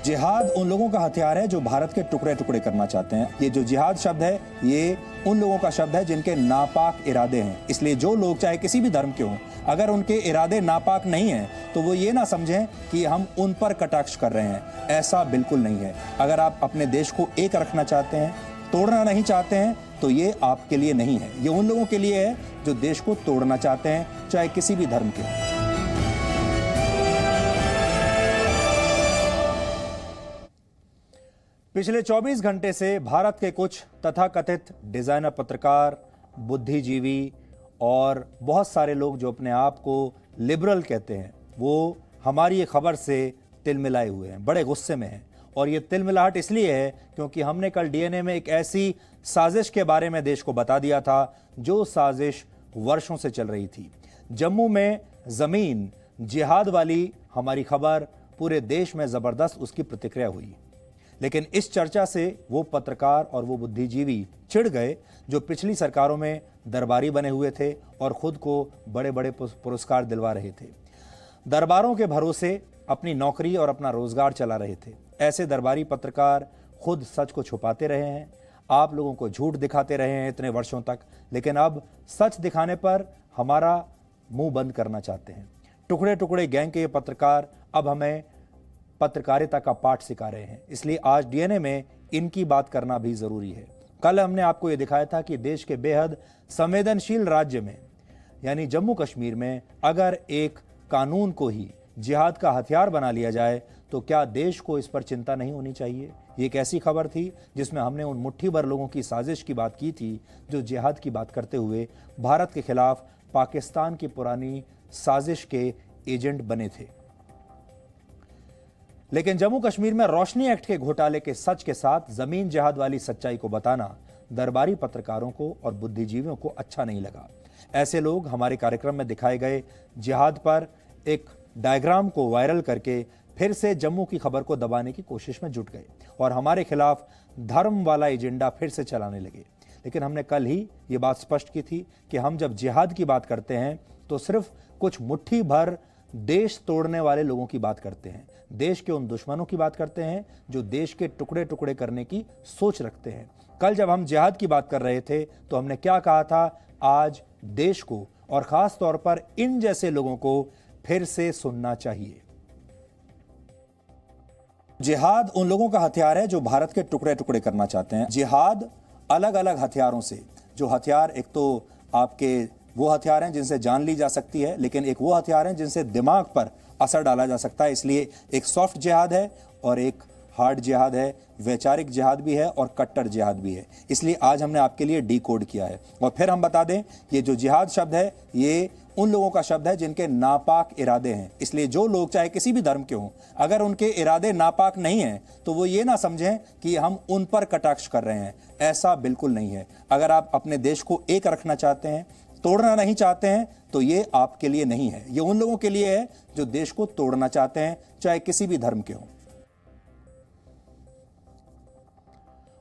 जिहाद उन लोगों का हथियार है जो भारत के टुकड़े टुकड़े करना चाहते हैं। ये जो जिहाद शब्द है ये उन लोगों का शब्द है जिनके नापाक इरादे हैं। इसलिए जो लोग चाहे किसी भी धर्म के हों, अगर उनके इरादे नापाक नहीं हैं तो वो ये ना समझें कि हम उन पर कटाक्ष कर रहे हैं। ऐसा बिल्कुल नहीं है। अगर आप अपने देश को एक रखना चाहते हैं, तोड़ना नहीं चाहते हैं, तो ये आपके लिए नहीं है। ये उन लोगों के लिए है जो देश को तोड़ना चाहते हैं, चाहे किसी भी धर्म के हों। पिछले 24 घंटे से भारत के कुछ तथाकथित डिजाइनर पत्रकार, बुद्धिजीवी और बहुत सारे लोग जो अपने आप को लिबरल कहते हैं, वो हमारी ये खबर से तिलमिलाए हुए हैं, बड़े गुस्से में हैं। और ये तिलमिलाहट इसलिए है क्योंकि हमने कल डीएनए में एक ऐसी साजिश के बारे में देश को बता दिया था जो साजिश वर्षों से चल रही थी। जम्मू में जमीन जिहाद वाली हमारी खबर पूरे देश में जबरदस्त उसकी प्रतिक्रिया हुई। लेकिन इस चर्चा से वो पत्रकार और वो बुद्धिजीवी चिढ़ गए जो पिछली सरकारों में दरबारी बने हुए थे और खुद को बड़े बड़े पुरस्कार दिलवा रहे थे। दरबारों के भरोसे अपनी नौकरी और अपना रोजगार चला रहे थे। ऐसे दरबारी पत्रकार खुद सच को छुपाते रहे हैं, आप लोगों को झूठ दिखाते रहे हैं इतने वर्षों तक, लेकिन अब सच दिखाने पर हमारा मुंह बंद करना चाहते हैं। टुकड़े टुकड़े गैंग के ये पत्रकार अब हमें पत्रकारिता का पाठ सिखा रहे हैं। इसलिए आज डीएनए में इनकी बात करना भी जरूरी है। कल हमने आपको यह दिखाया था कि देश के बेहद संवेदनशील राज्य में यानी जम्मू कश्मीर में अगर एक कानून को ही जिहाद का हथियार बना लिया जाए तो क्या देश को इस पर चिंता नहीं होनी चाहिए। ये एक ऐसी खबर थी जिसमें हमने उन मुट्ठी भर लोगों की साजिश की बात की थी जो जिहाद की बात करते हुए भारत के खिलाफ पाकिस्तान की पुरानी साजिश के एजेंट बने थे। लेकिन जम्मू कश्मीर में रोशनी एक्ट के घोटाले के सच के साथ जमीन जिहाद वाली सच्चाई को बताना दरबारी पत्रकारों को और बुद्धिजीवियों को अच्छा नहीं लगा। ऐसे लोग हमारे कार्यक्रम में दिखाए गए जिहाद पर एक डायग्राम को वायरल करके फिर से जम्मू की खबर को दबाने की कोशिश में जुट गए और हमारे खिलाफ धर्म वाला एजेंडा फिर से चलाने लगे। लेकिन हमने कल ही ये बात स्पष्ट की थी कि हम जब जिहाद की बात करते हैं तो सिर्फ कुछ मुट्ठी भर देश तोड़ने वाले लोगों की बात करते हैं, देश के उन दुश्मनों की बात करते हैं जो देश के टुकड़े टुकड़े करने की सोच रखते हैं। कल जब हम जिहाद की बात कर रहे थे तो हमने क्या कहा था, आज देश को और खास तौर पर इन जैसे लोगों को फिर से सुनना चाहिए। जिहाद उन लोगों का हथियार है जो भारत के टुकड़े टुकड़े करना चाहते हैं। जिहाद अलग अलग हथियारों से, जो हथियार एक तो आपके वो हथियार हैं जिनसे जान ली जा सकती है, लेकिन एक वो हथियार हैं जिनसे दिमाग पर असर डाला जा सकता है। इसलिए एक सॉफ्ट जिहाद है और एक हार्ड जिहाद है, वैचारिक जिहाद भी है और कट्टर जिहाद भी है। इसलिए आज हमने आपके लिए डिकोड किया है। और फिर हम बता दें, ये जो जिहाद शब्द है ये उन लोगों का शब्द है जिनके नापाक इरादे हैं। इसलिए जो लोग चाहे किसी भी धर्म के हों, अगर उनके इरादे नापाक नहीं हैं तो वो ये ना समझें कि हम उन पर कटाक्ष कर रहे हैं। ऐसा बिल्कुल नहीं है। अगर आप अपने देश को एक रखना चाहते हैं, तोड़ना नहीं चाहते हैं, तो ये आपके लिए नहीं है। ये उन लोगों के लिए है जो देश को तोड़ना चाहते हैं, चाहे किसी भी धर्म के हों।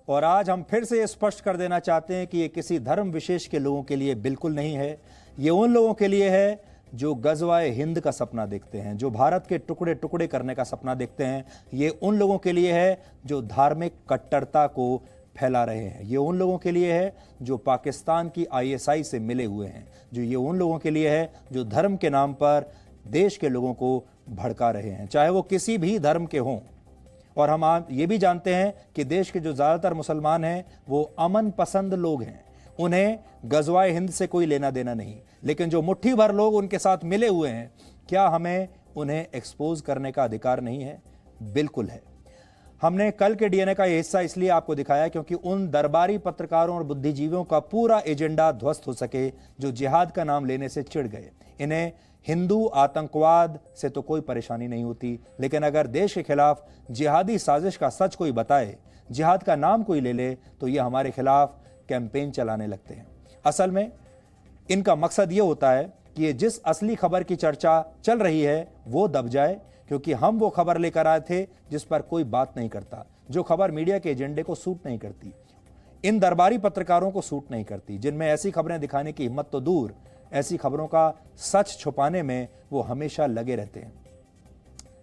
और आज हम फिर से स्पष्ट कर देना चाहते हैं कि ये किसी धर्म विशेष के लोगों के लिए बिल्कुल नहीं है। ये उन लोगों के लिए है जो गज़वाए हिंद का सपना देखते हैं, जो भारत के टुकड़े टुकड़े करने का सपना देखते हैं। ये उन लोगों के लिए है जो धार्मिक कट्टरता को फैला रहे हैं। ये उन लोगों के लिए है जो पाकिस्तान की आईएसआई से मिले हुए हैं। जो ये उन लोगों के लिए है जो धर्म के नाम पर देश के लोगों को भड़का रहे हैं, चाहे वो किसी भी धर्म के हों। और हम ये भी जानते हैं कि देश के जो ज़्यादातर मुसलमान हैं वो अमन पसंद लोग हैं, उन्हें गज़वाए हिंद से कोई लेना देना नहीं। लेकिन जो मुट्ठी भर लोग उनके साथ मिले हुए हैं, क्या हमें उन्हें एक्सपोज करने का अधिकार नहीं है? बिल्कुल है। हमने कल के डीएनए का यह हिस्सा इसलिए आपको दिखाया क्योंकि उन दरबारी पत्रकारों और बुद्धिजीवियों का पूरा एजेंडा ध्वस्त हो सके जो जिहाद का नाम लेने से चिढ़ गए। इन्हें हिंदू आतंकवाद से तो कोई परेशानी नहीं होती, लेकिन अगर देश के खिलाफ जिहादी साजिश का सच कोई बताए, जिहाद का नाम कोई ले ले, तो ये हमारे खिलाफ कैंपेन चलाने लगते हैं। असल में इनका मकसद ये होता है कि ये जिस असली खबर की चर्चा चल रही है वो दब जाए, क्योंकि हम वो खबर लेकर आए थे जिस पर कोई बात नहीं करता, जो खबर मीडिया के एजेंडे को सूट नहीं करती, इन दरबारी पत्रकारों को सूट नहीं करती, जिनमें ऐसी खबरें दिखाने की हिम्मत तो दूर, ऐसी खबरों का सच छुपाने में वो हमेशा लगे रहते हैं।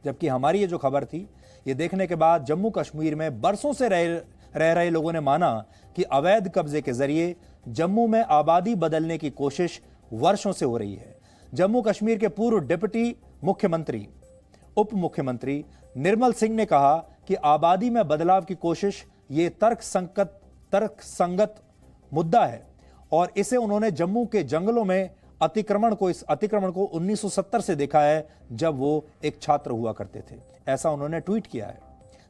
जबकि हमारी ये जो खबर थी ये देखने के बाद जम्मू कश्मीर में बरसों से रह रहे लोगों ने माना कि अवैध कब्जे के जरिए जम्मू में आबादी बदलने की कोशिश वर्षों से हो रही है। जम्मू कश्मीर के पूर्व डिप्टी मुख्यमंत्री उप मुख्यमंत्री निर्मल सिंह ने कहा कि आबादी में बदलाव की कोशिश ये तर्कसंगत मुद्दा है और इसे उन्होंने जम्मू के जंगलों में अतिक्रमण को 1970 से देखा है, जब वो एक छात्र हुआ करते थे। ऐसा उन्होंने ट्वीट किया है।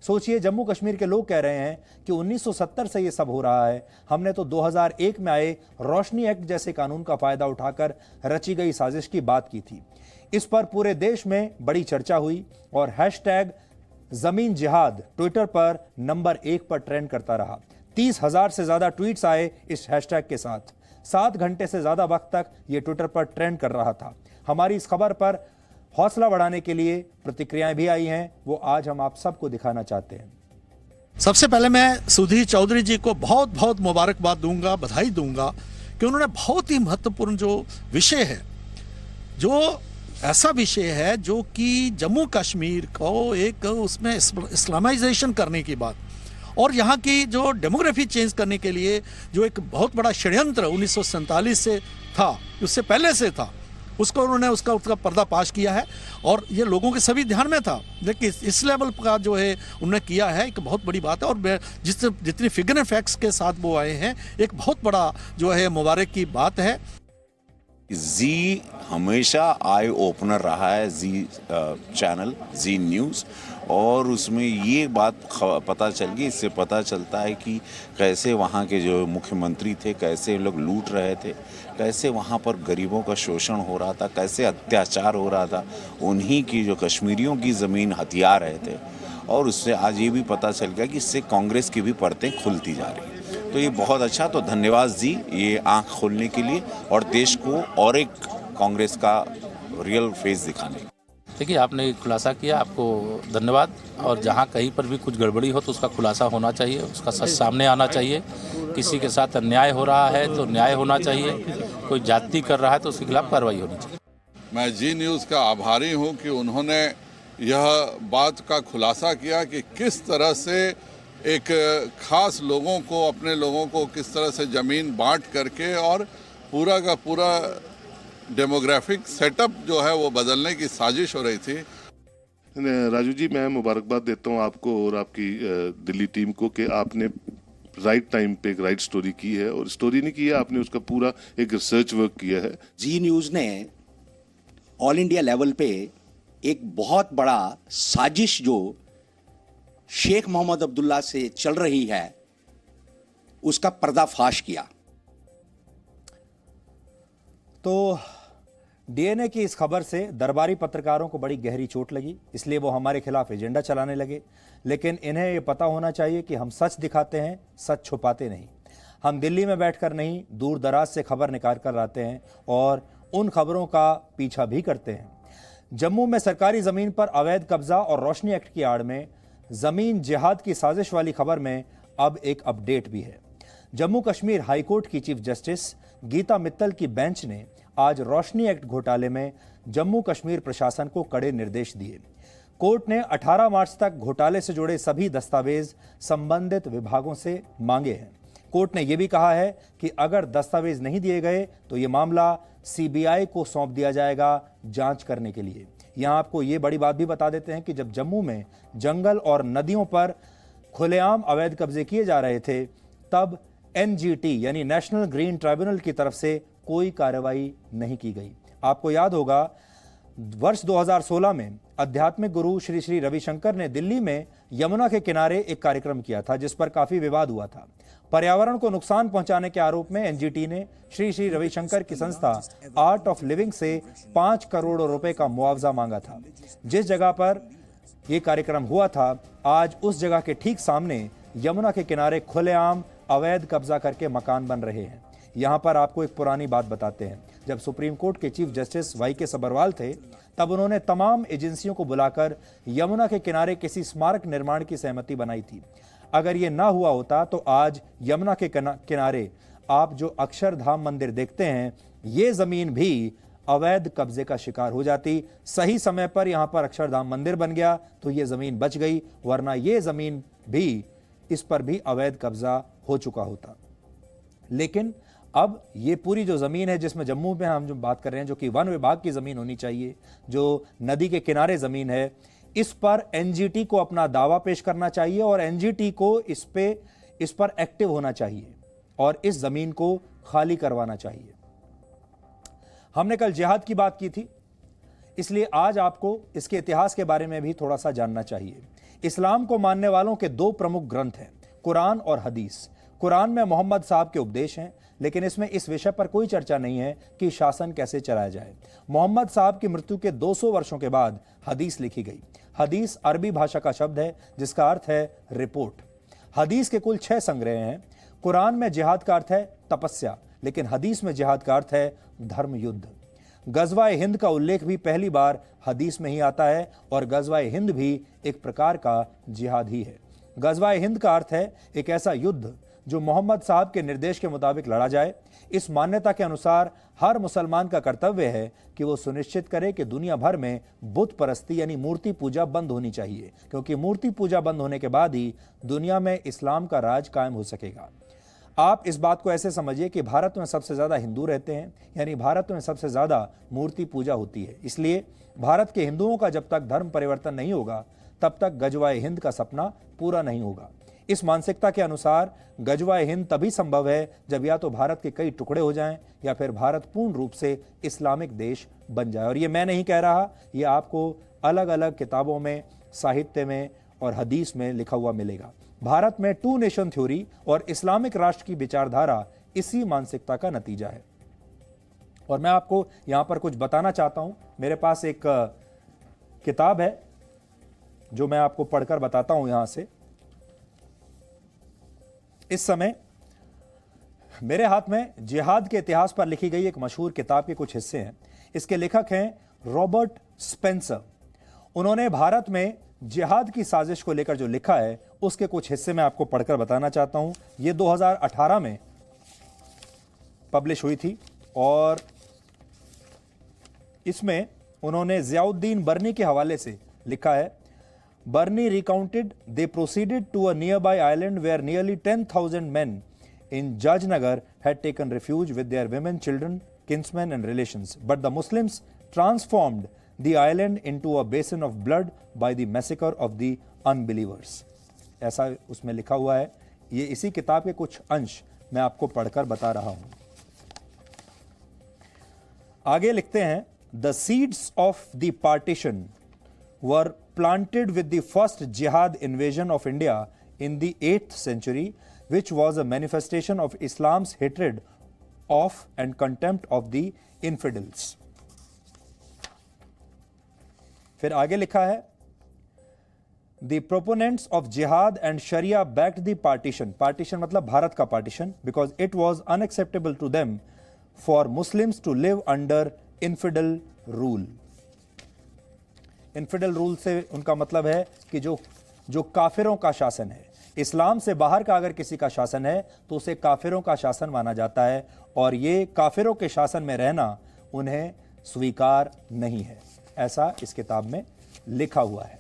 सोचिए, जम्मू कश्मीर के लोग कह रहे हैं कि 1970 से ये सब हो रहा है। हमने तो 2001 में आए रोशनी एक्ट जैसे कानून का फायदा उठाकर रची गई साजिश की बात की थी। इस पर पूरे देश में बड़ी चर्चा हुई और हैशटैग जमीन जिहाद ट्विटर पर नंबर 1 पर ट्रेंड करता रहा। 30,000 से ज्यादा ट्वीट्स आए इस हैशटैग के साथ। 7 घंटे से ज्यादा वक्त तक यह ट्विटर पर ट्रेंड कर रहा था। हमारी इस खबर पर हौसला बढ़ाने के लिए प्रतिक्रियाएं भी आई हैं, वो आज हम आप सबको दिखाना चाहते हैं। सबसे पहले मैं सुधीर चौधरी जी को बहुत बहुत मुबारकबाद दूंगा, बधाई दूंगा कि उन्होंने बहुत ही महत्वपूर्ण जो विषय है, जो ऐसा विषय है जो कि जम्मू कश्मीर को एक उसमें इस्लामाइजेशन करने की बात और यहाँ की जो डेमोग्राफी चेंज करने के लिए जो एक बहुत बड़ा षड्यंत्र 1947 से था, उससे पहले से था, उसको उन्होंने उसका पर्दाफाश किया है और ये लोगों के सभी ध्यान में था। लेकिन इस लेवल का जो है उन्होंने किया है, एक बहुत बड़ी बात है और जितनी फिगर एंड फैक्ट्स के साथ वो आए हैं, एक बहुत बड़ा जो है मुबारक की बात है। जी हमेशा आई ओपनर रहा है, जी चैनल, जी न्यूज़, और उसमें ये बात पता चल गई। इससे पता चलता है कि कैसे वहाँ के जो मुख्यमंत्री थे, कैसे लोग लूट रहे थे, कैसे वहाँ पर गरीबों का शोषण हो रहा था, कैसे अत्याचार हो रहा था, उन्हीं की जो कश्मीरियों की ज़मीन हथिया रहे थे। और उससे आज ये भी पता चल गया कि इससे कांग्रेस की भी परतें खुलती जा रही हैं। तो ये बहुत अच्छा, तो धन्यवाद जी ये आंख खोलने के लिए और देश को और एक कांग्रेस का रियल फेस दिखाने। देखिए, आपने खुलासा किया, आपको धन्यवाद। और जहाँ कहीं पर भी कुछ गड़बड़ी हो तो उसका खुलासा होना चाहिए, उसका सच सामने आना चाहिए। किसी के साथ अन्याय हो रहा है तो न्याय होना चाहिए, कोई जाति कर रहा है तो उसके खिलाफ कार्रवाई होनी चाहिए। मैं जी न्यूज़ का आभारी हूँ कि उन्होंने यह बात का खुलासा किया कि किस तरह से एक खास लोगों को, अपने लोगों को किस तरह से ज़मीन बांट करके और पूरा का पूरा डेमोग्राफिक सेटअप जो है वो बदलने की साजिश हो रही थी। राजू जी, मैं मुबारकबाद देता हूँ आपको और आपकी दिल्ली टीम को कि आपने राइट टाइम पे एक राइट स्टोरी की है, और स्टोरी नहीं की है आपने, उसका पूरा एक रिसर्च वर्क किया है। जी न्यूज़ ने ऑल इंडिया लेवल पे एक बहुत बड़ा साजिश जो शेख मोहम्मद अब्दुल्ला से चल रही है उसका पर्दाफाश किया। तो डीएनए की इस खबर से दरबारी पत्रकारों को बड़ी गहरी चोट लगी, इसलिए वो हमारे खिलाफ एजेंडा चलाने लगे। लेकिन इन्हें ये पता होना चाहिए कि हम सच दिखाते हैं, सच छुपाते नहीं। हम दिल्ली में बैठकर नहीं, दूर दराज से खबर निकाल कर लाते हैं और उन खबरों का पीछा भी करते हैं। जम्मू में सरकारी जमीन पर अवैध कब्जा और रोशनी एक्ट की आड़ में जमीन जिहाद की साजिश वाली खबर में अब एक अपडेट भी है। जम्मू कश्मीर हाईकोर्ट की चीफ जस्टिस गीता मित्तल की बेंच ने आज रोशनी एक्ट घोटाले में जम्मू कश्मीर प्रशासन को कड़े निर्देश दिए। कोर्ट ने 18 मार्च तक घोटाले से जुड़े सभी दस्तावेज संबंधित विभागों से मांगे हैं। कोर्ट ने यह भी कहा है कि अगर दस्तावेज नहीं दिए गए तो यह मामला सीबीआई को सौंप दिया जाएगा जांच करने के लिए। यहां आपको यह बड़ी बात भी बता देते हैं कि जब जम्मू में जंगल और नदियों पर खुलेआम अवैध कब्जे किए जा रहे थे, तब एनजीटी यानी नेशनल ग्रीन ट्राइब्यूनल की तरफ से कोई कार्रवाई नहीं की गई। आपको याद होगा, वर्ष 2016 में आध्यात्मिक गुरु श्री श्री रविशंकर ने दिल्ली में यमुना के किनारे एक कार्यक्रम किया था जिस पर काफी विवाद हुआ था। पर्यावरण को नुकसान पहुंचाने के आरोप में एनजीटी ने श्री श्री रविशंकर की संस्था आर्ट ऑफ लिविंग से 5 करोड़ रुपए का मुआवजा मांगा था। जिस जगह पर यह कार्यक्रम हुआ था, आज उस जगह के ठीक सामने यमुना के किनारे खुलेआम अवैध कब्जा करके मकान बन रहे हैं। यहां पर आपको एक पुरानी बात बताते हैं। जब सुप्रीम कोर्ट के चीफ जस्टिस वाई.के. सबरवाल थे, तब उन्होंने तमाम एजेंसियों को बुलाकर यमुना के किनारे किसी स्मारक निर्माण की सहमति बनाई थी। अगर ये ना हुआ होता तो आज यमुना के किनारे आप जो अक्षरधाम मंदिर देखते हैं, ये जमीन भी अवैध कब्जे का शिकार हो जाती। सही समय पर यहां पर अक्षरधाम मंदिर बन गया तो ये जमीन बच गई, वरना ये जमीन भी, इस पर भी अवैध कब्जा हो चुका होता। लेकिन अब ये पूरी जो जमीन है जिसमें जम्मू में हम जो बात कर रहे हैं, जो कि वन विभाग की जमीन होनी चाहिए, जो नदी के किनारे जमीन है, इस पर एनजीटी को अपना दावा पेश करना चाहिए और एनजीटी को इस पर एक्टिव होना चाहिए और इस जमीन को खाली करवाना चाहिए। हमने कल जिहाद की बात की थी, इसलिए आज आपको इसके इतिहास के बारे में भी थोड़ा सा जानना चाहिए। इस्लाम को मानने वालों के दो प्रमुख ग्रंथ हैं, कुरान और हदीस। कुरान में मोहम्मद साहब के उपदेश हैं, लेकिन इसमें इस विषय पर कोई चर्चा नहीं है कि शासन कैसे चलाया जाए। मोहम्मद साहब की मृत्यु के 200 वर्षों के बाद हदीस लिखी गई। हदीस अरबी भाषा का शब्द है जिसका अर्थ है रिपोर्ट। हदीस के कुल 6 संग्रह हैं। कुरान में जिहाद का अर्थ है तपस्या, लेकिन हदीस में जिहाद का अर्थ है धर्म युद्ध। गजवाए हिंद का उल्लेख भी पहली बार हदीस में ही आता है और गजवाए हिंद भी एक प्रकार का जिहाद ही है। गजवाए हिंद का अर्थ है एक ऐसा युद्ध जो मोहम्मद साहब के निर्देश के मुताबिक लड़ा जाए। इस मान्यता के अनुसार हर मुसलमान का कर्तव्य है कि वो सुनिश्चित करे कि दुनिया भर में बुत परस्ती यानी मूर्ति पूजा बंद होनी चाहिए, क्योंकि मूर्ति पूजा बंद होने के बाद ही दुनिया में इस्लाम का राज कायम हो सकेगा। आप इस बात को ऐसे समझिए कि भारत में सबसे ज़्यादा हिंदू रहते हैं, यानी भारत में सबसे ज़्यादा मूर्ति पूजा होती है। इसलिए भारत के हिंदुओं का जब तक धर्म परिवर्तन नहीं होगा तब तक गजवाए हिंद का सपना पूरा नहीं होगा। इस मानसिकता के अनुसार गजवाए हिंद तभी संभव है जब या तो भारत के कई टुकड़े हो जाएं या फिर भारत पूर्ण रूप से इस्लामिक देश बन जाए। और ये मैं नहीं कह रहा, ये आपको अलग अलग किताबों में, साहित्य में और हदीस में लिखा हुआ मिलेगा। भारत में 2 नेशन थ्योरी और इस्लामिक राष्ट्र की विचारधारा इसी मानसिकता का नतीजा है। और मैं आपको यहां पर कुछ बताना चाहता हूं। मेरे पास एक किताब है जो मैं आपको पढ़कर बताता हूं। यहां से इस समय मेरे हाथ में जिहाद के इतिहास पर लिखी गई एक मशहूर किताब के कुछ हिस्से हैं। इसके लेखक हैं रॉबर्ट स्पेंसर। उन्होंने भारत में जिहाद की साजिश को लेकर जो लिखा है उसके कुछ हिस्से मैं आपको पढ़कर बताना चाहता हूं। ये 2018 में पब्लिश हुई थी और इसमें उन्होंने ज़ियाउद्दीन बर्नी के हवाले से लिखा है। Barney recounted they proceeded to a nearby island where nearly 10,000 men in Jajnagar had taken refuge with their women, children, kinsmen and relations. But the Muslims transformed the island into a basin of blood by the massacre of the unbelievers. ऐसा उसमें लिखा हुआ है। ये इसी किताब के कुछ अंश मैं आपको पढ़कर बता रहा हूं। आगे लिखते हैं, The seeds of the partition were planted with the first jihad invasion of India in the 8th century, which was a manifestation of Islam's hatred of and contempt of the infidels. फिर आगे लिखा है, The proponents of jihad and Sharia backed the partition. Partition मतलब भारत का partition, because it was unacceptable to them for Muslims to live under infidel rule. Infidel rule से उनका मतलब है कि जो काफिरों का शासन है, इस्लाम से बाहर का अगर किसी का शासन है तो उसे काफिरों का शासन माना जाता है और ये काफिरों के शासन में रहना उन्हें स्वीकार नहीं है। ऐसा इस किताब में लिखा हुआ है।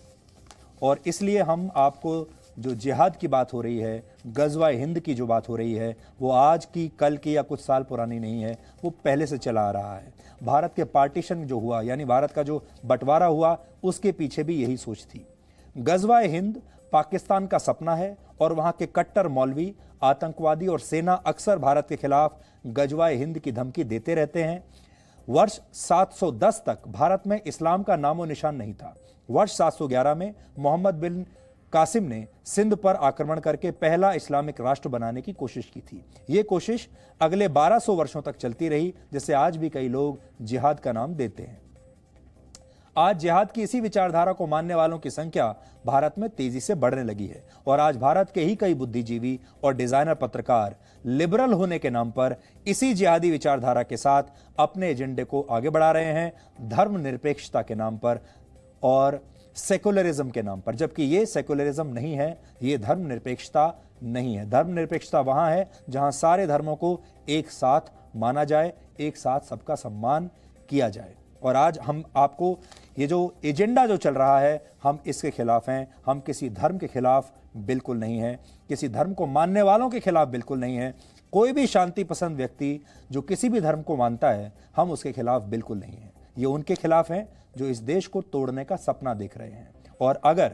और इसलिए हम आपको जो जिहाद की बात हो रही है, गजवाए हिंद की जो बात हो रही है, वो आज की, कल की या कुछ साल पुरानी नहीं है, वो पहले से चला आ रहा है। भारत के पार्टीशन जो हुआ, यानी भारत का जो बंटवारा हुआ, उसके पीछे भी यही सोच थी। गजवाए हिंद पाकिस्तान का सपना है और वहाँ के कट्टर मौलवी, आतंकवादी और सेना अक्सर भारत के खिलाफ गजवाए हिंद की धमकी देते रहते हैं। वर्ष 710 तक भारत में इस्लाम का नामो निशान नहीं था। वर्ष 711 में मोहम्मद बिन कासिम ने सिंध पर आक्रमण करके पहला इस्लामिक राष्ट्र बनाने की कोशिश की थी। ये कोशिश अगले 1200 वर्षों तक चलती रही, जिसे आज भी कई लोग जिहाद का नाम देते हैं। आज जिहाद की इसी विचारधारा को मानने वालों की संख्या भारत में तेजी से बढ़ने लगी है और आज भारत के ही कई बुद्धिजीवी और डिजाइनर पत्रकार लिबरल होने के नाम पर इसी जिहादी विचारधारा के साथ अपने एजेंडे को आगे बढ़ा रहे हैं, धर्मनिरपेक्षता के नाम पर और सेकुलरिज्म के नाम पर। जबकि ये सेकुलरिज्म नहीं है, ये धर्मनिरपेक्षता नहीं है। धर्मनिरपेक्षता वहां है जहां सारे धर्मों को एक साथ माना जाए, एक साथ सबका सम्मान किया जाए। और आज हम आपको ये जो एजेंडा जो चल रहा है, हम इसके खिलाफ हैं। हम किसी धर्म के खिलाफ बिल्कुल नहीं हैं, किसी धर्म को मानने वालों के खिलाफ बिल्कुल नहीं है। कोई भी शांति पसंद व्यक्ति जो किसी भी धर्म को मानता है, हम उसके खिलाफ बिल्कुल नहीं हैं। ये उनके खिलाफ हैं जो इस देश को तोड़ने का सपना देख रहे हैं। और अगर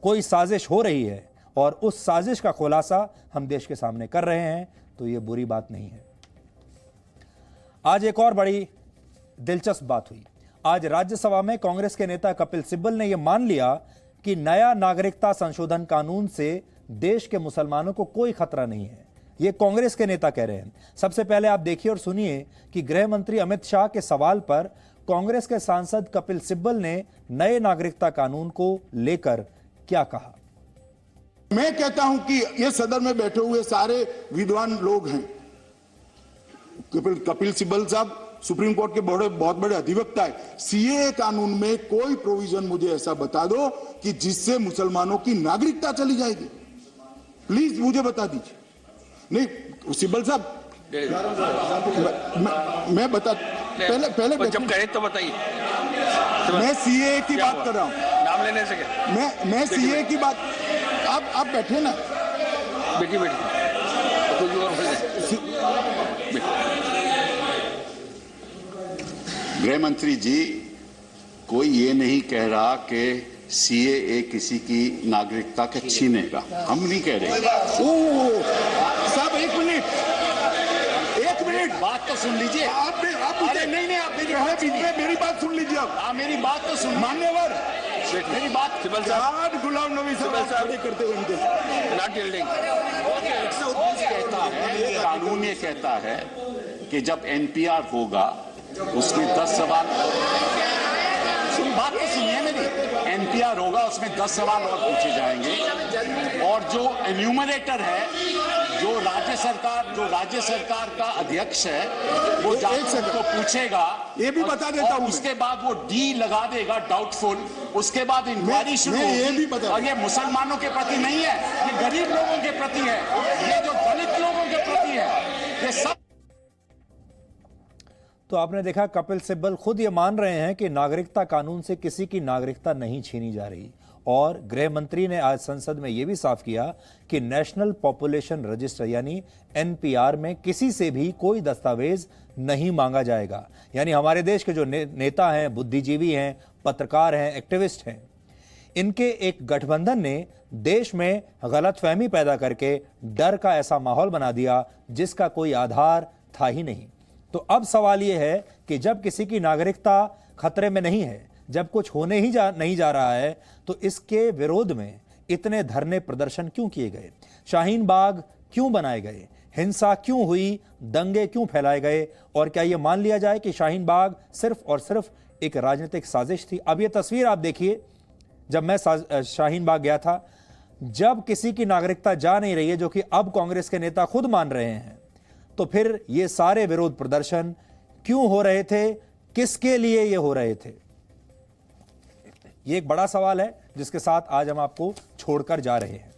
कोई साजिश हो रही है और उस साजिश का खुलासा हम देश के सामने कर रहे हैं, तो ये बुरी बात नहीं है। आज एक और बड़ी दिलचस्प बात हुई। आज राज्यसभा में कांग्रेस के नेता कपिल सिब्बल ने यह मान लिया कि नया नागरिकता संशोधन कानून से देश के मुसलमानों को कोई खतरा नहीं है। ये कांग्रेस के नेता कह रहे हैं। सबसे पहले आप देखिए और सुनिए कि गृह मंत्री अमित शाह के सवाल पर कांग्रेस के सांसद कपिल सिब्बल ने नए नागरिकता कानून को लेकर क्या कहा। मैं कहता हूं कि ये सदन में बैठे हुए सारे विद्वान लोग हैं। कपिल सिब्बल साहब सुप्रीम कोर्ट के बहुत बड़े अधिवक्ता है। सीएए कानून में कोई प्रोविजन मुझे ऐसा बता दो कि जिससे मुसलमानों की नागरिकता चली जाएगी। प्लीज मुझे बता दीजिए। नहीं सिब्बल साहब, मैं बता पहले जब कहे तो बताइए। मैं सीएए की बात कर रहा हूं। नाम लेने से क्या? मैं सीएए की बात, आप बैठे ना। बेटी गृह मंत्री जी, कोई ये नहीं कह रहा कि सीएए किसी की नागरिकता के छीनेगा। हम नहीं कह रहे। साहब एक मिनट बात तो सुन लीजिए। आप नहीं आप मेरी बात सुन लीजिए। आप मेरी बात तो सुन। मान्यवर मेरी बात सिब्बल साहब, गुलाम नबी साहब खड़े करते हुए उनके नॉट यील्डिंग। कहता है, कानून ये कहता है कि जब एनपीआर होगा उसमें 10 सवाल, बात तो सुनिए मेरी, एनपीआर होगा उसमें 10 सवाल और पूछे जाएंगे। और जो एन्यूमरेटर है, जो राज्य सरकार का अध्यक्ष है, वो जाकर को पूछेगा। ये भी बता देता हूं। उसके बाद वो डी लगा देगा डाउटफुल। उसके बाद इंक्वायरी शुरू होगी। और ये मुसलमानों के प्रति नहीं है, ये गरीब लोगों के प्रति है, ये जो दलित लोगों के प्रति है, ये सब। तो आपने देखा कपिल सिब्बल खुद ये मान रहे हैं कि नागरिकता कानून से किसी की नागरिकता नहीं छीनी जा रही। और गृह मंत्री ने आज संसद में यह भी साफ किया कि नेशनल पॉपुलेशन रजिस्टर यानी एनपीआर में किसी से भी कोई दस्तावेज नहीं मांगा जाएगा। यानी हमारे देश के जो नेता हैं, बुद्धिजीवी हैं, पत्रकार हैं, एक्टिविस्ट हैं, इनके एक गठबंधन ने देश में गलतफहमी पैदा करके डर का ऐसा माहौल बना दिया जिसका कोई आधार था ही नहीं। तो अब सवाल यह है कि जब किसी की नागरिकता खतरे में नहीं है, जब कुछ होने ही नहीं जा रहा है, तो इसके विरोध में इतने धरने प्रदर्शन क्यों किए गए, शाहीन बाग क्यों बनाए गए, हिंसा क्यों हुई, दंगे क्यों फैलाए गए, और क्या यह मान लिया जाए कि शाहीन बाग सिर्फ और सिर्फ एक राजनीतिक साजिश थी। अब यह तस्वीर आप देखिए, जब मैं शाहीन बाग गया था, जब किसी की नागरिकता जा नहीं रही है, जो कि अब कांग्रेस के नेता खुद मान रहे हैं, तो फिर ये सारे विरोध प्रदर्शन क्यों हो रहे थे, किसके लिए ये हो रहे थे? ये एक बड़ा सवाल है जिसके साथ आज हम आपको छोड़कर जा रहे हैं।